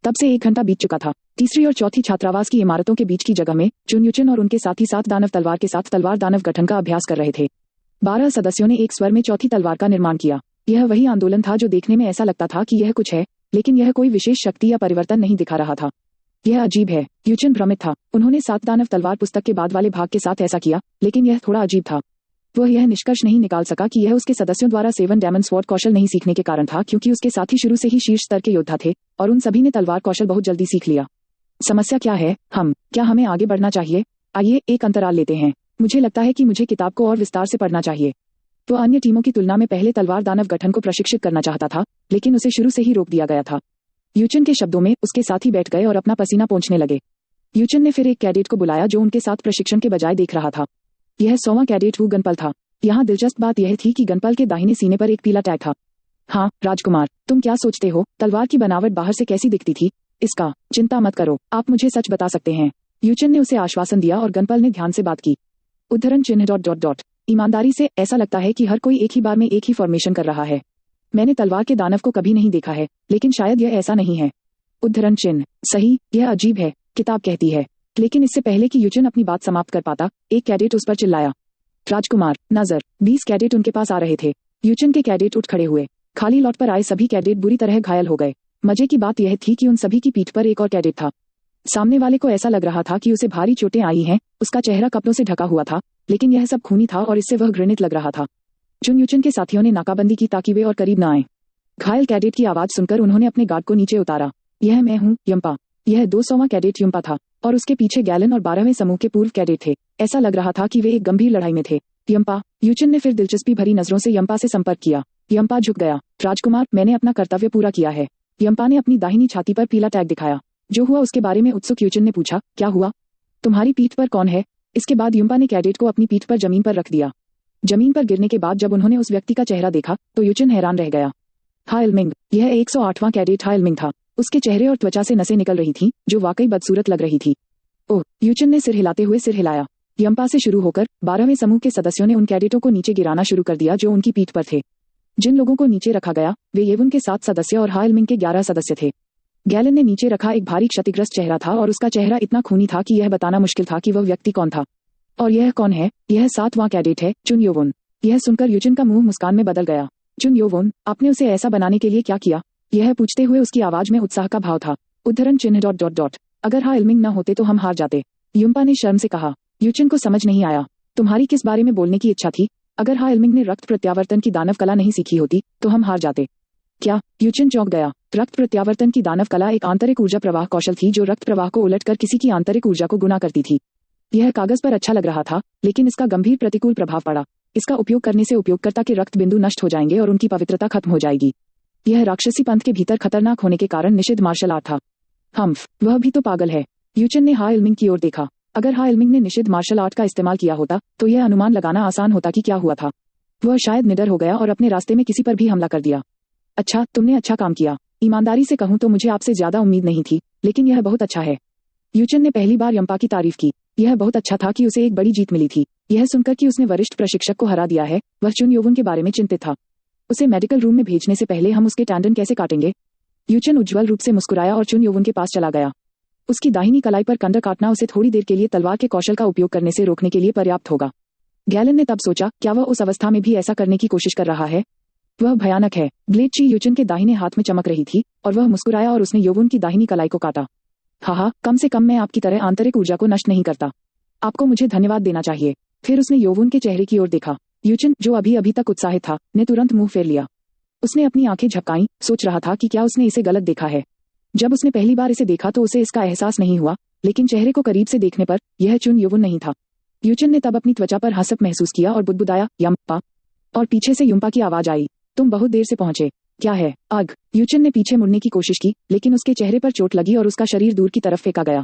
तब से 1 घंटा बीत चुका था। तीसरी और चौथी छात्रावास की इमारतों के बीच की जगह में चुन यूचन और उनके साथी 7 दानव तलवार के साथ तलवार दानव गठन का अभ्यास कर रहे थे। 12 सदस्यों ने एक स्वर में चौथी तलवार का निर्माण किया। यह वही आंदोलन था जो देखने में ऐसा लगता था कि यह कुछ है, लेकिन यह कोई विशेष शक्ति या परिवर्तन नहीं दिखा रहा था। यह अजीब है, यूचन भ्रमित था। उन्होंने 7 दानव तलवार पुस्तक के बाद वाले भाग के साथ ऐसा किया, लेकिन यह थोड़ा अजीब था। वह यह निष्कर्ष नहीं निकाल सका कि यह उसके सदस्यों द्वारा 7 डेमन स्वॉर्ड कौशल नहीं सीखने के कारण था, क्योंकि उसके साथी शुरू से ही शीर्ष स्तर के योद्धा थे और उन सभी ने तलवार कौशल बहुत जल्दी सीख लिया। समस्या क्या है? क्या हमें आगे बढ़ना चाहिए? आइए एक अंतराल लेते हैं। मुझे लगता है कि मुझे किताब को और विस्तार से पढ़ना चाहिए। तो अन्य टीमों की तुलना में पहले तलवार दानव गठन को प्रशिक्षित करना चाहता था, लेकिन उसे शुरू से ही रोक दिया गया था। यूचन के शब्दों में, उसके साथी बैठ गए और अपना पसीना पोंछने लगे। यूचन ने फिर एक कैडेट को बुलाया जो उनके साथ प्रशिक्षण के बजाय देख रहा था। यह 100वां कैडेट हु गनपल था। यहाँ दिलचस्प बात यह थी कि गनपल के दाहिने सीने पर एक पीला टैग था। हाँ राजकुमार, तुम क्या सोचते हो? तलवार की बनावट बाहर से कैसी दिखती थी? इसका चिंता मत करो, आप मुझे सच बता सकते हैं। यूचन ने उसे आश्वासन दिया और गनपल ने ध्यान से बात की। उद्धरण चिन्ह ... ईमानदारी से ऐसा लगता है कि हर कोई एक ही बार में एक ही फॉर्मेशन कर रहा है। मैंने तलवार के दानव को कभी नहीं देखा है, लेकिन शायद यह ऐसा नहीं है। उद्धरण चिन्ह सही, यह अजीब है, किताब कहती है। लेकिन इससे पहले कि यूचन अपनी बात समाप्त कर पाता, एक कैडेट उस पर चिल्लाया, राजकुमार नजर। 20 कैडेट उनके पास आ रहे थे। यूचन के कैडेट उठ खड़े हुए। खाली लॉट पर आए सभी कैडेट बुरी तरह घायल हो गए। मजे की बात यह थी कि उन सभी की पीठ पर एक और कैडेट था। सामने वाले को ऐसा लग रहा था कि उसे भारी चोटें आई हैं। उसका चेहरा कपड़ों से ढका हुआ था, लेकिन यह सब खूनी था और इससे वह घृणित लग रहा था। चुन यूचन के साथियों ने नाकाबंदी की ताकि वे और करीब न आए। घायल कैडेट की आवाज सुनकर उन्होंने अपने गार्ड को नीचे उतारा। यह मैं हूँ, यम्पा। यह 200वां कैडेट यम्पा था और उसके पीछे गैलन और 12वें समूह के पूर्व कैडेट थे। ऐसा लग रहा था कि वे एक गंभीर लड़ाई में थे। यम्पा। यूचन ने फिर दिलचस्पी भरी नजरों से यम्पा से संपर्क किया। यम्पा झुक गया। राजकुमार, मैंने अपना कर्तव्य पूरा किया है। यम्पा ने अपनी दाहिनी छाती पर पीला टैग दिखाया। जो हुआ उसके बारे में उत्सुक यूचन ने पूछा, क्या हुआ? तुम्हारी पीठ पर कौन है? इसके बाद यम्पा ने कैडेट को अपनी पीठ पर जमीन पर रख दिया। जमीन पर गिरने के बाद जब उन्होंने उस व्यक्ति का चेहरा देखा तो यूचन हैरान रह गया। हाइलमिंग। यह 108वां कैडेट हाइलमिंग था। उसके चेहरे और त्वचा से नसें निकल रही थीं, जो वाकई बदसूरत लग रही थी। ओह, यूचन ने सिर हिलाते हुए सिर हिलाया। यम्पा से शुरू होकर 12वें समूह के सदस्यों ने उन कैडेटों को नीचे गिराना शुरू कर दिया जो उनकी पीठ पर थे। जिन लोगों को नीचे रखा गया वे येवुन के 7 सदस्य और हाइलमिंग के 11 सदस्य थे। गैलन ने नीचे रखा एक भारी क्षतिग्रस्त चेहरा था और उसका चेहरा इतना खूनी था कि यह बताना मुश्किल था कि वह व्यक्ति कौन था। और यह कौन है? यह 7वां कैडेट है, चुन योवुन। यह सुनकर यूचन का मुंह मुस्कान में बदल गया। चुन योवुन, आपने उसे ऐसा बनाने के लिए क्या किया? यह पूछते हुए उसकी आवाज में उत्साह का भाव था। उद्धरण चिन्ह ... अगर हाइलमिंग न होते तो हम हार जाते, युम्पा ने शर्म से कहा। यूचन को समझ नहीं आया। तुम्हारी किस बारे में बोलने की इच्छा थी? अगर हाइलमिंग ने रक्त प्रत्यावर्तन की दानव कला नहीं सीखी होती तो हम हार जाते। क्या? यूचन चौंक गया। रक्त प्रत्यावर्तन की दानव कला एक आंतरिक ऊर्जा प्रवाह कौशल थी जो रक्त प्रवाह को उलटकर किसी की आंतरिक ऊर्जा को गुना करती थी। यह कागज पर अच्छा लग रहा था, लेकिन इसका गंभीर प्रतिकूल प्रभाव पड़ा। इसका उपयोग करने से उपयोगकर्ता के रक्त बिंदु नष्ट हो जाएंगे और उनकी पवित्रता खत्म हो जाएगी। यह राक्षसी पंथ के भीतर खतरनाक होने के कारण निषिद्ध मार्शल आर्ट था। वह भी तो पागल है। यूचन ने हाइलमिंग की ओर देखा। अगर हाइलमिंग ने निषिद्ध मार्शल आर्ट का इस्तेमाल किया होता तो यह अनुमान लगाना आसान होता कि क्या हुआ था। वह शायद निडर हो गया और अपने रास्ते में किसी पर भी हमला कर दिया। अच्छा, तुमने अच्छा काम किया। ईमानदारी से कहूं तो मुझे आपसे ज्यादा उम्मीद नहीं थी, लेकिन यह बहुत अच्छा है। यूचन ने पहली बार यम्पा की तारीफ की। यह बहुत अच्छा था कि उसे एक बड़ी जीत मिली थी। यह सुनकर कि उसने वरिष्ठ प्रशिक्षक को हरा दिया है, वह चुन योवुन के बारे में चिंतित था। उसे मेडिकल रूम में भेजने से पहले हम उसके टैंडन कैसे काटेंगे? यूचन उज्ज्वल रूप से मुस्कुराया और चुन योवुन के पास चला गया। उसकी दाहिनी कलाई पर कंडर काटना उसे थोड़ी देर के लिए तलवार के कौशल का उपयोग करने से रोकने के लिए पर्याप्त होगा। गैलन ने तब सोचा, क्या वह उस अवस्था में भी ऐसा करने की कोशिश कर रहा है? वह भयानक है। ब्लेड ची यूचन के दाहिने हाथ में चमक रही थी और वह मुस्कुराया और उसने योवुन की दाहिनी कलाई को काटा। हाँ, कम से कम मैं आपकी तरह आंतरिक ऊर्जा को नष्ट नहीं करता। आपको मुझे धन्यवाद देना चाहिए। फिर उसने योवुन के चेहरे की ओर देखा। यूचन, जो अभी तक उत्साहित था, ने तुरंत मुंह फेर लिया। उसने अपनी आंखें झपकाईं, सोच रहा था कि क्या उसने इसे गलत देखा है। जब उसने पहली बार इसे देखा तो उसे इसका एहसास नहीं हुआ, लेकिन चेहरे को करीब से देखने पर यह चुन योवुन नहीं था। यूचन ने तब अपनी त्वचा पर हंसप महसूस किया और बुदबुदाया, यम्पा। और पीछे से युम्पा की आवाज आई, तुम बहुत देर से पहुंचे। क्या है? यूचन ने पीछे मुड़ने की कोशिश की, लेकिन उसके चेहरे पर चोट लगी और उसका शरीर दूर की तरफ फेंका गया।